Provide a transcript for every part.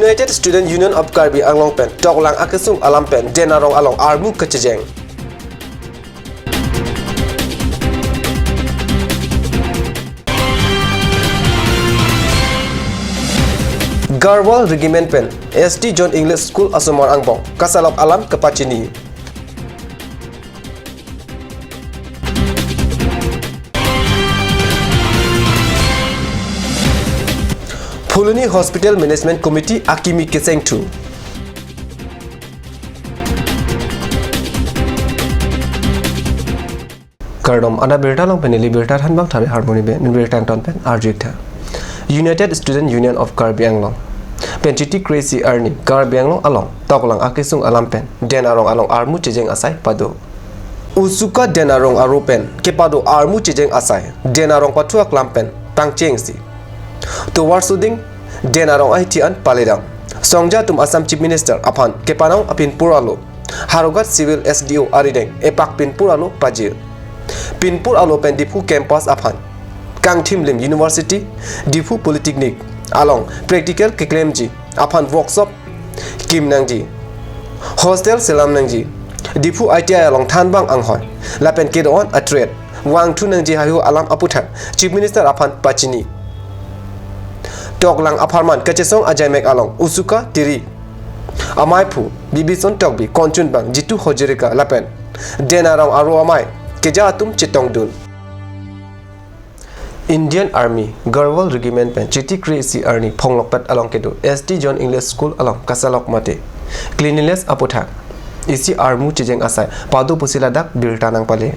United Student Union of Karbi Anglong pen toklang akesung alam pen denarong along armu kecejeng. Garwal Regiment pen ST John English School Asomar Angbong kasalok alam kepacini. Phuluni Hospital Management Committee Akimi Keseng 2. Kardom ana berta long peneli berta han bang thare harmony be berta ton pen arjitha. United Student Union of Karbi Anglong. Penchiti crazy earning Karbi Anglong along toklang akisung alam pen denarong along armu chejeng asai pado. Usuka denarong arupen kepado armu chejeng asai denarong patuak lampen tangchengsi. Towards suding denarong ITN Palidam. Songja tum Assam Chief Minister Aphan Kepanong Apin Puralo. Harogat Civil SDO Arideng Epak Pin Puralo Pajir. Pinpur Alo Pen Dipu Campus Aphan. Kang Timlim University Dipu Polytechnic along Practical Keklemji Aphan Workshop Kim Nangji. Hostel Selam Nangji. Dipu ITI along Tanbang Anghoy. Lapen Kedon a trade. Wang Tu Nangji Hayu Alam Aputan. Chief Minister Aphan Pachini. Toklang apartment kecesong ajaimek along usuka tiri amai pu bibison tokbi konchun bang jitu hojirika lapen denarong aro amai keja atum chitong dun. Indian Army Garwal Regiment pen chiti crazy arni phonglokpat along kedo ST John English School along kasalok mate cleanliness apothak isi armu chejeng asai padu pusiladak biltanang pale.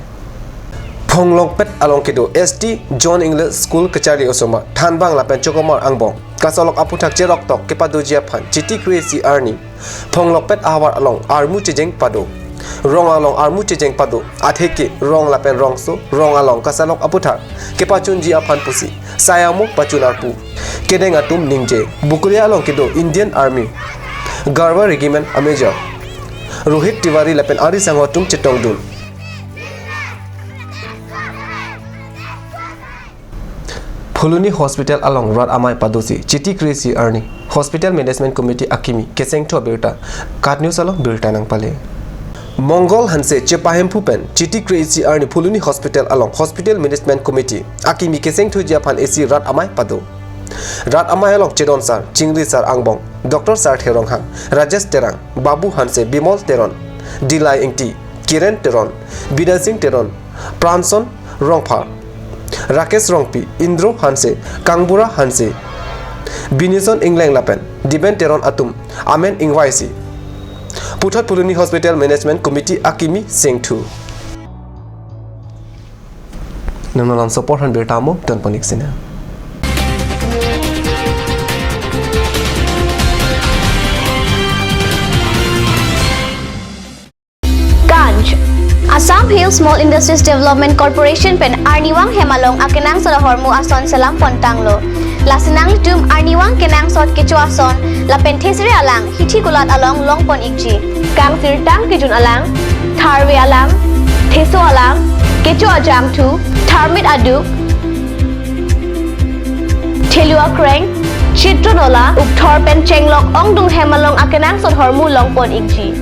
Phonglokpet along kedo ST John English School Kachari Osoma Thanbang Lapen Chokomar Angbong Kasolok Aputak Jerok Tok Kepadojia Pan Chiti Crazy Arni Phonglokpet Awar along Armu Chejeng Pado Rong along Armu Chejeng Pado Atheke Rong Lapen Rongso Rong along Kasalok Aputak Kepachunji Apan Pusi Sayamu Pachunarpu Kedeng Atum Ningje Bukuria along kedo Indian Army Garwa Regiment Major Rohit Tiwari Lapen Ari Sangotum Chitongdun. Phuluni Hospital along Rad Amai Padosi, Chiti Crazy Arni, Hospital Management Committee Akimi, Keseng to Berta, Kat News along Berta Nang Pale. Mongol Hanse, Chepahem Pupen, Chiti Crazy Arni, Phuluni Hospital along Hospital Management Committee, Akimi Keseng to Japan AC Rad Amai Pado. Rad Amai along Chedon Sar, Chingri Sar Angbong, Dr. Sar Terong Hang, Rajesh Terang, Babu Hanse, Bimol Teron, Dilai Ingti, Kiren Teron, Bida Singh Teron, Pranson Rongpa. Rakesh Rongpi, Indro Hanse, Kangbura Hanse, Binison Inglang Lapen, Diben Teron Atum, Amen Ingwaisi, Putat Phuluni Hospital Management Committee Akimi Singh 2. Namalan support han bertamo dan panik sina. Assam Hill Small Industries Development Corporation pen Arniwang Hemalong akenang sa hormu ason salam pontanglo. Lasinang tum Arniwang kenang sot kecu ason la pentesri alang hithi kulat along longpon ikji. Kang sirtang kejun alang tharwe alang theso alang kecu ajam tu tharmit aduk thelua kreng chitronola ukthor pen chenglok ongdung Hemalong akenang sot hormu longpon ikji.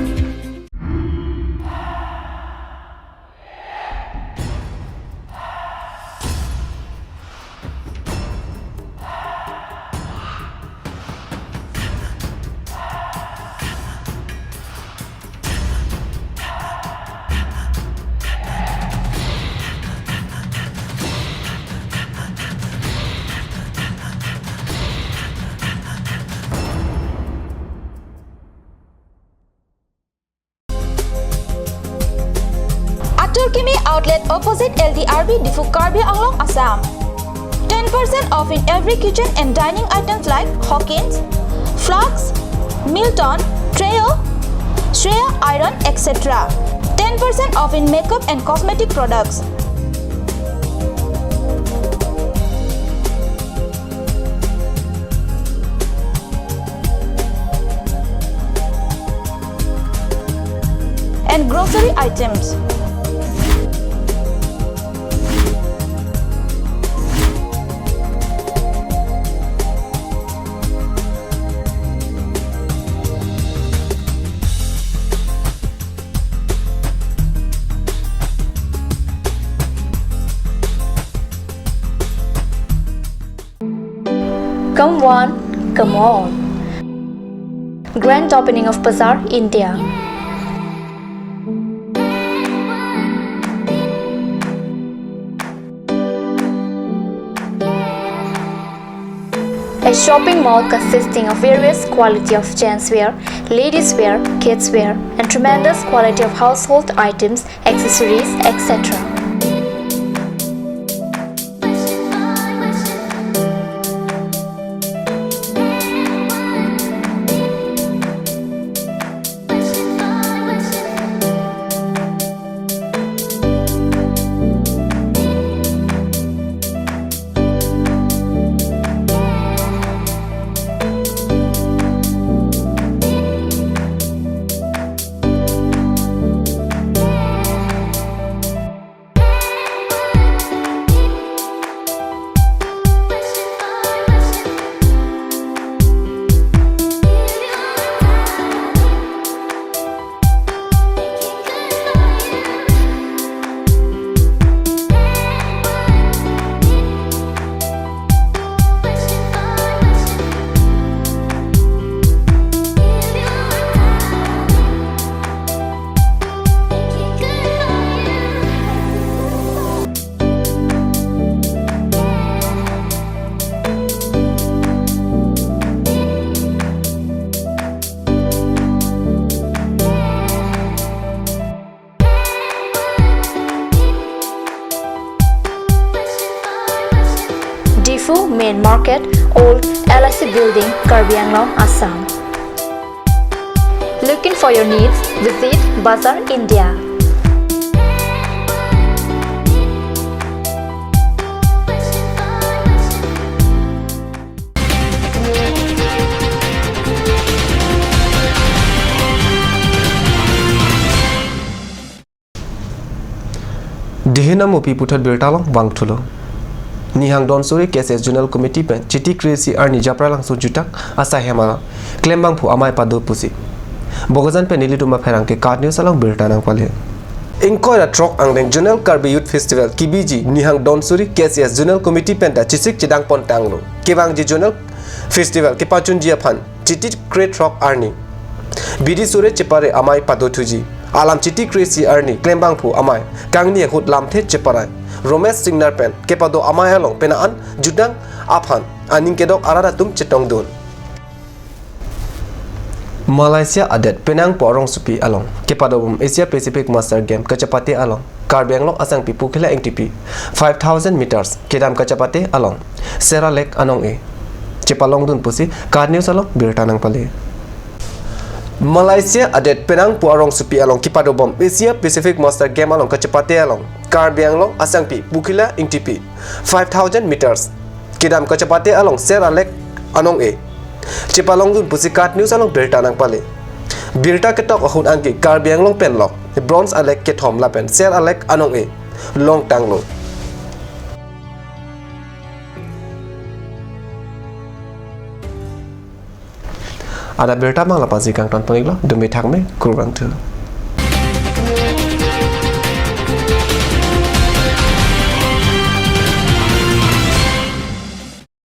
Turkimi outlet opposite LDRB Difu Karbi Anglong Assam. 10% off in every kitchen and dining items like Hawkins, Flax, Milton, Treo, Shreya Iron, etc. 10% off in makeup and cosmetic products. And grocery items. One, come on. Grand opening of Bazaar, India. A shopping mall consisting of various quality of gents wear, ladies wear, kids wear, and tremendous quality of household items, accessories, etc. Difu Main Market, Old LIC Building, Karbi Anglong, Assam. Looking for your needs? Visit Bazaar, India. Dihina Mupi Putat Birtalong Wangtulo. Nihang Donsuri Cases Journal Committee Pen Chiti Kresi Arni Japralang Sujutak Asa Hemala Klembang Pu Amai Padu Pusi Bogazan Penili Tuma Perangke Card News Along Birtanang Pale Inkoira Trok Angdeng Journal Karbi Youth Festival Kibiji Nihang Donsuri Cases Journal Committee Penta Chisik Chidang Pontanglo Kevang Ji Journal Festival Kipachun Jiapan Chiti Kre Trok Arni Bidi Sure Chepare Amai Padu Tuji Alam Chiti Kresi Arni Klembang Pu Amai Kangni Hut Lamthe Cheparai Romes Signar Pen Kepado Amai Along Penaan Judang Aphan Aning Kedok Araratum Chetong Dun Malaysia Adet Penang Porong Supi Along Kepadobum Asia Pacific Master Game Kachapate Along Karbi Anglong Asang Pipu Kila NTP 5,000 meters Kedam Kachapate Along Sera Lake Anong E Chepalong Dun Pusi Card News Along Birtanang Pale Malaysia Adet Penang Porong Supi Along Kepadobum Asia Pacific Master Game Along Kachapate Along Karbi Anglong Asang Pi Bukila NTP 5,000 meters Kedam Kachapate Along Sera Lake Anong E Chipalong Dun Pusi Card News Along Birtanang Pale Birta Ketok Ahun Angki Karbi Anglong Penlock Bronze Alek Kethom Lapen Ser Alek Anong E Long Tanglo Ada Birta Mang Lapasi Kang Ton Pangiglo Dumi Thangme Kurang Tu